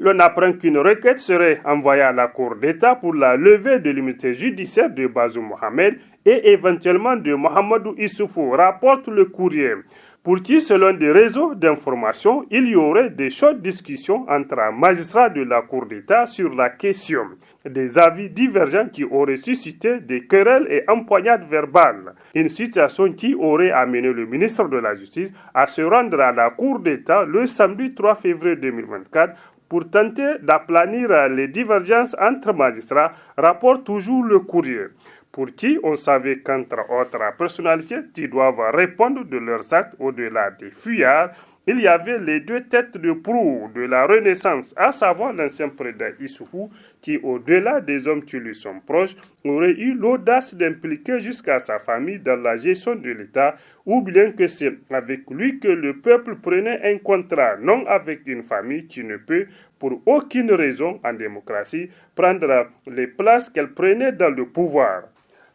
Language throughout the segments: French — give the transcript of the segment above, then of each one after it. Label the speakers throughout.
Speaker 1: L'on apprend qu'une requête serait envoyée à la Cour d'État pour la levée de l'immunité judiciaire de Bazoum Mohamed et éventuellement de Mahamadou Issoufou, rapporte le Courrier. Pour qui, selon des réseaux d'information, il y aurait des chaudes discussions entre un magistrat de la Cour d'État sur la question. Des avis divergents qui auraient suscité des querelles et empoignades verbales. Une situation qui aurait amené le ministre de la Justice à se rendre à la Cour d'État le samedi 3 février 2024 pour tenter d'aplanir les divergences entre magistrats, rapporte toujours le Courrier. Pour qui on savait qu'entre autres personnalités qui doivent répondre de leurs actes au-delà des fuyards, il y avait les deux têtes de proue de la Renaissance, à savoir l'ancien président Issoufou, qui, au-delà des hommes qui lui sont proches, aurait eu l'audace d'impliquer jusqu'à sa famille dans la gestion de l'État, ou bien que c'est avec lui que le peuple prenait un contrat, non avec une famille qui ne peut, pour aucune raison en démocratie, prendre les places qu'elle prenait dans le pouvoir.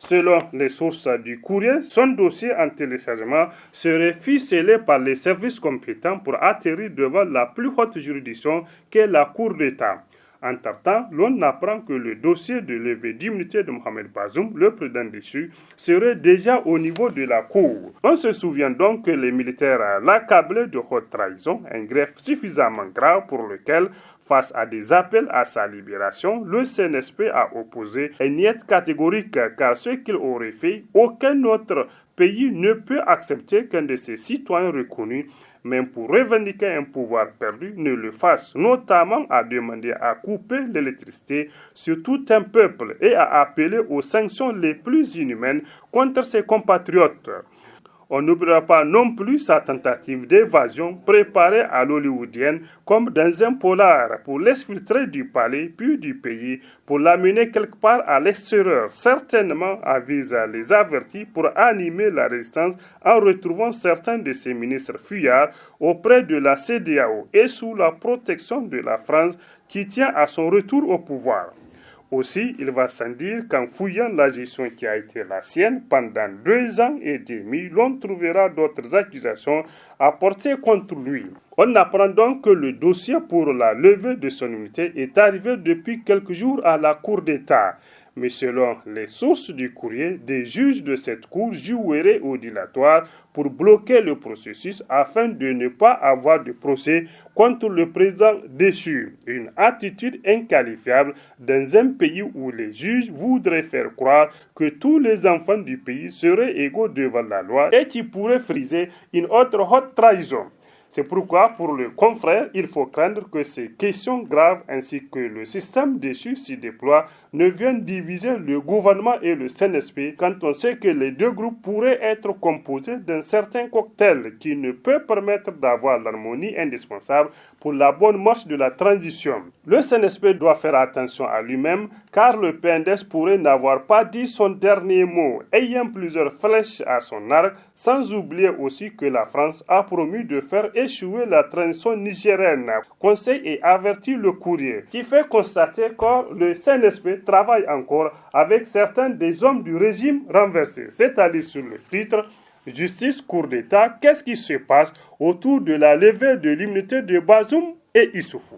Speaker 1: Selon les sources du Courrier, son dossier en téléchargement serait ficelé par les services compétents pour atterrir devant la plus haute juridiction qu'est la Cour d'État. Entre-temps, l'on apprend que le dossier de levée d'immunité de Mohamed Bazoum, le président déchu, serait déjà au niveau de la Cour. On se souvient donc que les militaires l'accablaient de haute trahison, un greffe suffisamment grave pour lequel, face à des appels à sa libération, le CNSP a opposé un niet catégorique car ce qu'il aurait fait, aucun autre pays ne peut accepter qu'un de ses citoyens reconnus, même pour revendiquer un pouvoir perdu, ne le fasse, notamment à demander à couper l'électricité sur tout un peuple et à appeler aux sanctions les plus inhumaines contre ses compatriotes. On n'oubliera pas non plus sa tentative d'évasion préparée à l'hollywoodienne comme dans un polar pour l'exfiltrer du palais puis du pays pour l'amener quelque part à l'extérieur, certainement avise les avertis pour animer la résistance en retrouvant certains de ses ministres fuyards auprès de la CEDEAO et sous la protection de la France qui tient à son retour au pouvoir. Aussi, il va sans dire qu'en fouillant la gestion qui a été la sienne pendant 2 ans et demi, l'on trouvera d'autres accusations à porter contre lui. On apprend donc que le dossier pour la levée de son immunité est arrivé depuis quelques jours à la Cour d'État. Mais selon les sources du Courrier, des juges de cette cour joueraient au dilatoire pour bloquer le processus afin de ne pas avoir de procès contre le président déchu. Une attitude inqualifiable dans un pays où les juges voudraient faire croire que tous les enfants du pays seraient égaux devant la loi et qui pourrait friser une autre haute trahison. C'est pourquoi, pour le confrère, il faut craindre que ces questions graves ainsi que le système déchu s'y déploie ne viennent diviser le gouvernement et le CNSP quand on sait que les deux groupes pourraient être composés d'un certain cocktail qui ne peut permettre d'avoir l'harmonie indispensable pour la bonne marche de la transition. Le CNSP doit faire attention à lui-même car le PNDS pourrait n'avoir pas dit son dernier mot, ayant plusieurs flèches à son arc, sans oublier aussi que la France a promis de faire échouer la transition nigérienne. Conseil et avertit le Courrier, qui fait constater que le CNSP travaille encore avec certains des hommes du régime renversé, c'est-à-dire sur le titre Justice, Cour d'État, qu'est-ce qui se passe autour de la levée de l'immunité de Bazoum et Issoufou.